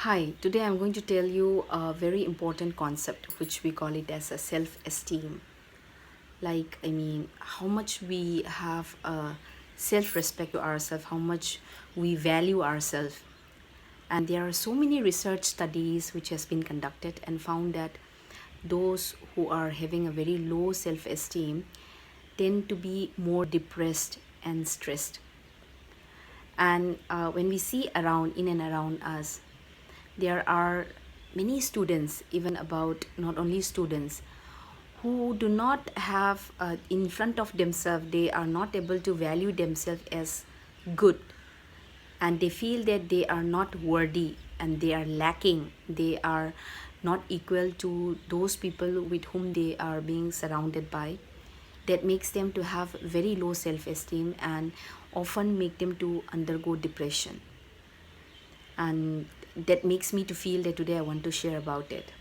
Hi, today I'm going to tell you a very important concept which we call it as a self-esteem. How much we have self-respect to ourselves, how much we value ourselves. And there are so many research studies which has been conducted and found that those who are having a very low self-esteem tend to be more depressed and stressed. And when we see around in and around us, there are many students, even about not only students, who do not have in front of themselves, they are not able to value themselves as good, and they feel that they are not worthy and they are lacking, they are not equal to those people with whom they are being surrounded by. That makes them to have very low self-esteem and often make them to undergo depression. And that makes me to feel that today I want to share about it.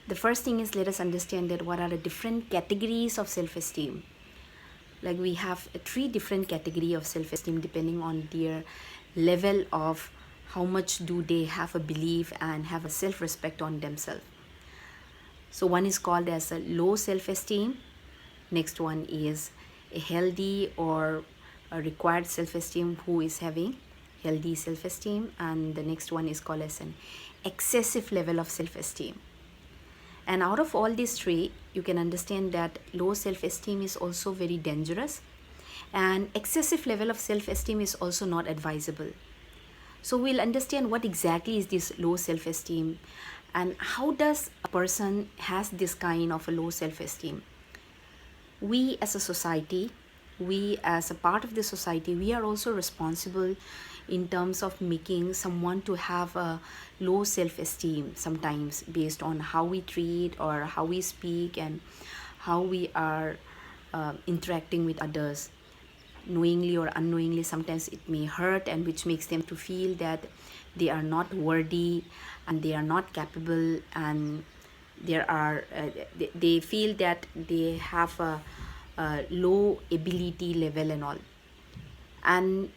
The first thing is, let us understand that what are the different categories of self-esteem. Like, we have three different category of self-esteem depending on their level of how much do they have a belief and have a self-respect on themselves. So one is called as a low self-esteem. Next one is a healthy or a required self-esteem, who is having healthy self-esteem. And the next one is called as an excessive level of self-esteem. And out of all these three, you can understand that low self-esteem is also very dangerous, and excessive level of self-esteem is also not advisable. So we'll understand what exactly is this low self-esteem and how does a person has this kind of a low self-esteem. We as a society, we as a part of the society, we are also responsible in terms of making someone to have a low self-esteem, sometimes based on how we treat or how we speak and how we are interacting with others. Knowingly or unknowingly, sometimes it may hurt, and which makes them to feel that they are not worthy and they are not capable, and they feel that they have a low ability level and all. And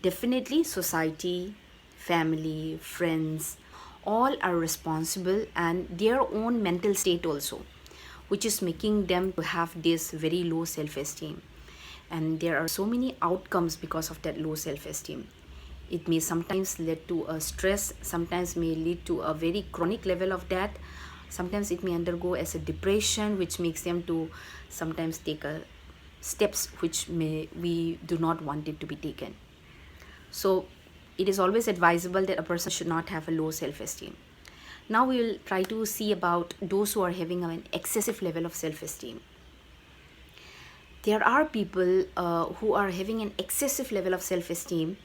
definitely society, family, friends, all are responsible, and their own mental state also, which is making them to have this very low self-esteem. And there are so many outcomes because of that low self-esteem. It may sometimes lead to a stress, sometimes may lead to a very chronic level of that. Sometimes it may undergo as a depression, which makes them to sometimes take a steps which may we do not want it to be taken. So it is always advisable that a person should not have a low self-esteem. Now we will try to see about those who are having an excessive level of self-esteem. There are people who are having an excessive level of self-esteem,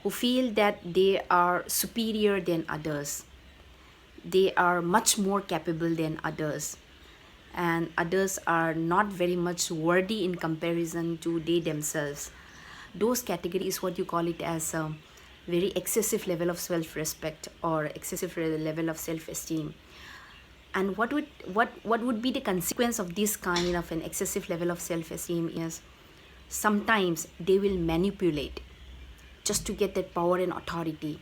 who feel that they are superior than others. They are much more capable than others, and others are not very much worthy in comparison to they themselves. Those categories, what you call it as a very excessive level of self-respect or excessive level of self-esteem. And what would be the consequence of this kind of an excessive level of self-esteem is, sometimes they will manipulate just to get that power and authority,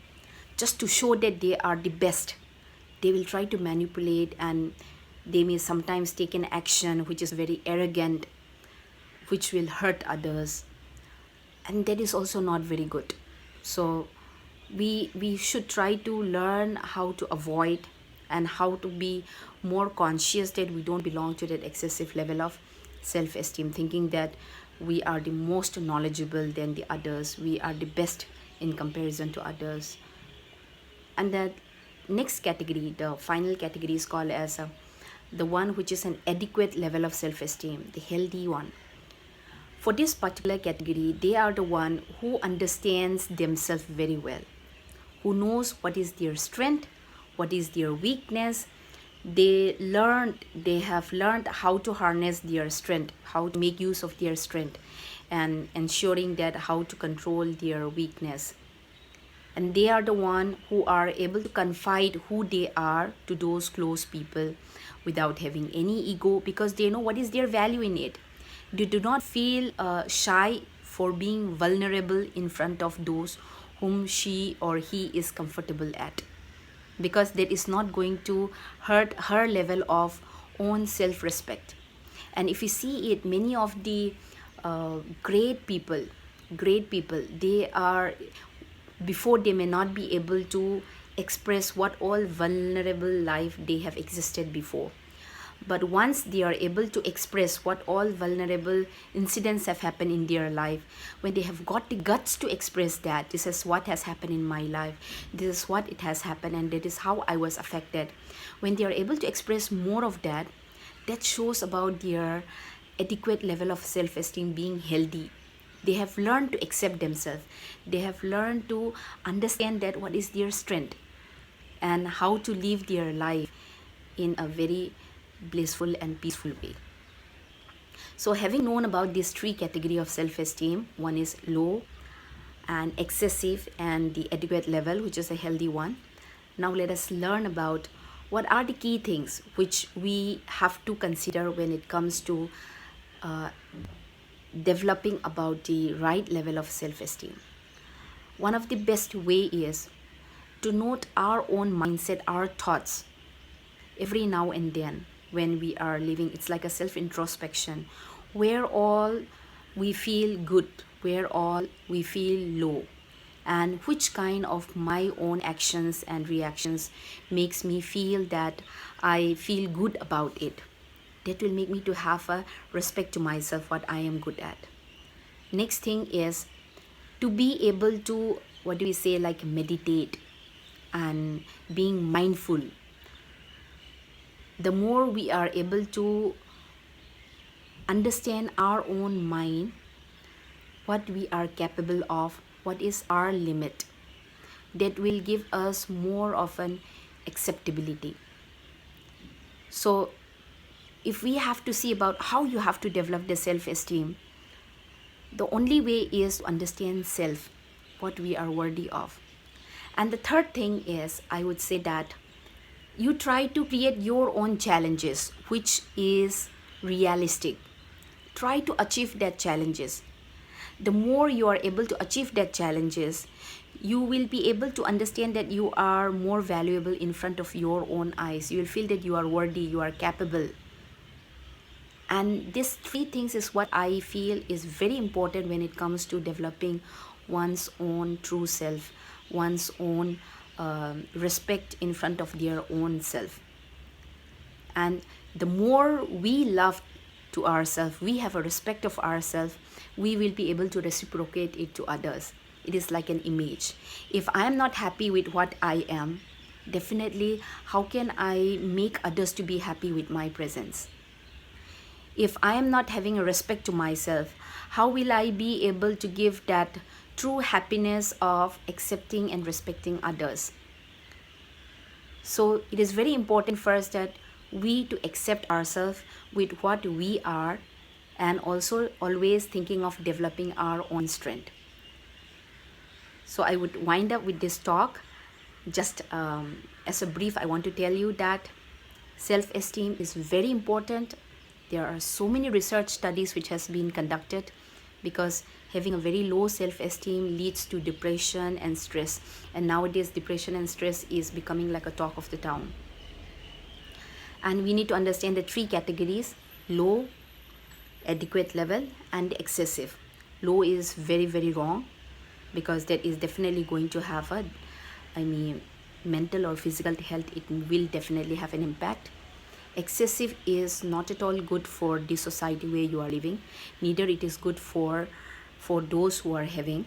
just to show that they are the best. They will try to manipulate, and they may sometimes take an action which is very arrogant, which will hurt others, and that is also not very good. So we should try to learn how to avoid and how to be more conscious that we don't belong to that excessive level of self-esteem, thinking that we are the most knowledgeable than the others, we are the best in comparison to others. And the next category, the final category, is called as the one which is an adequate level of self-esteem, the healthy one. For this particular category, they are the one who understands themselves very well, who knows what is their strength, what is their weakness. They have learned how to harness their strength, how to make use of their strength, and ensuring that how to control their weakness. And they are the one who are able to confide who they are to those close people without having any ego, because they know what is their value in it. They do not feel shy for being vulnerable in front of those whom she or he is comfortable at, because that is not going to hurt her level of own self-respect. And if you see it, many of the great people, they are, before, they may not be able to express what all vulnerable life they have existed before, but once they are able to express what all vulnerable incidents have happened in their life, when they have got the guts to express that this is what has happened in my life, this is what it has happened, and that is how I was affected, when they are able to express more of that, that shows about their adequate level of self-esteem being healthy. They have learned to accept themselves, they have learned to understand that what is their strength and how to live their life in a very blissful and peaceful way. So having known about these three category of self-esteem, one is low and excessive and the adequate level, which is a healthy one. Now let us learn about what are the key things which we have to consider when it comes to developing about the right level of self-esteem. One of the best way is to note our own mindset, our thoughts every now and then when we are living. It's like a self-introspection, where all we feel good, where all we feel low, and which kind of my own actions and reactions makes me feel that I feel good about it. That will make me to have a respect to myself, what I am good at. Next thing is to be able to, what do we say, like meditate and being mindful. The more we are able to understand our own mind, what we are capable of, what is our limit, that will give us more of an acceptability. So if we have to see about how you have to develop the self-esteem, the only way is to understand self, what we are worthy of. And the third thing is, I would say that you try to create your own challenges, which is realistic. Try to achieve that challenges. The more you are able to achieve that challenges, you will be able to understand that you are more valuable in front of your own eyes. You will feel that you are worthy, you are capable. And these three things is what I feel is very important when it comes to developing one's own true self, one's own respect in front of their own self. And the more we love to ourselves, we have a respect of ourselves, we will be able to reciprocate it to others. It is like an image. If I am not happy with what I am, definitely how can I make others to be happy with my presence? If I am not having a respect to myself, how will I be able to give that true happiness of accepting and respecting others? So it is very important first that we to accept ourselves with what we are, and also always thinking of developing our own strength. So I would wind up with this talk. Just as a brief, I want to tell you that self-esteem is very important. There are so many research studies which has been conducted, because having a very low self-esteem leads to depression and stress. And nowadays depression and stress is becoming like a talk of the town. And we need to understand the three categories: low, adequate level, and excessive. Low is very, very wrong, because that is definitely going to have a, mental or physical health, it will definitely have an impact. Excessive is not at all good for the society where you are living, neither it is good for those who are having.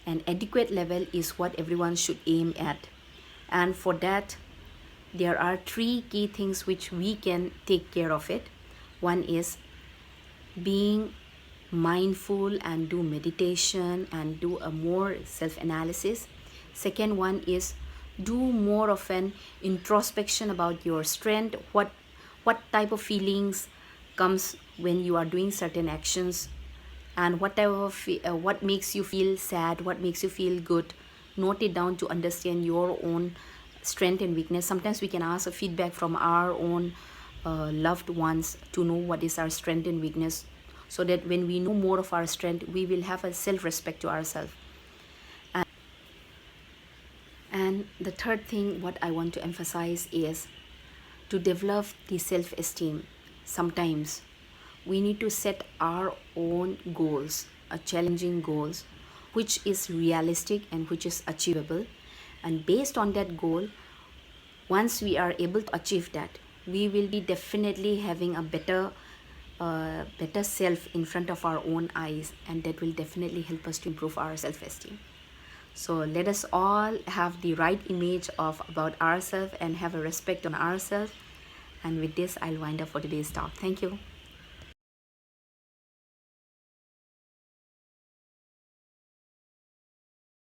An adequate level is what everyone should aim at, and for that there are three key things which we can take care of it. One is being mindful and do meditation and do a more self-analysis. Second one is do more of an introspection about your strength, what type of feelings comes when you are doing certain actions, and what type of what makes you feel sad, what makes you feel good. Note it down to understand your own strength and weakness. Sometimes we can ask a feedback from our own loved ones to know what is our strength and weakness, so that when we know more of our strength, we will have a self-respect to ourselves. And the third thing what I want to emphasize is to develop the self-esteem. Sometimes we need to set our own goals, challenging goals, which is realistic and which is achievable. And based on that goal, once we are able to achieve that, we will be definitely having a better self in front of our own eyes, and that will definitely help us to improve our self-esteem. So let us all have the right image of about ourselves and have a respect on ourselves. And with this, I'll wind up for today's talk. Thank you.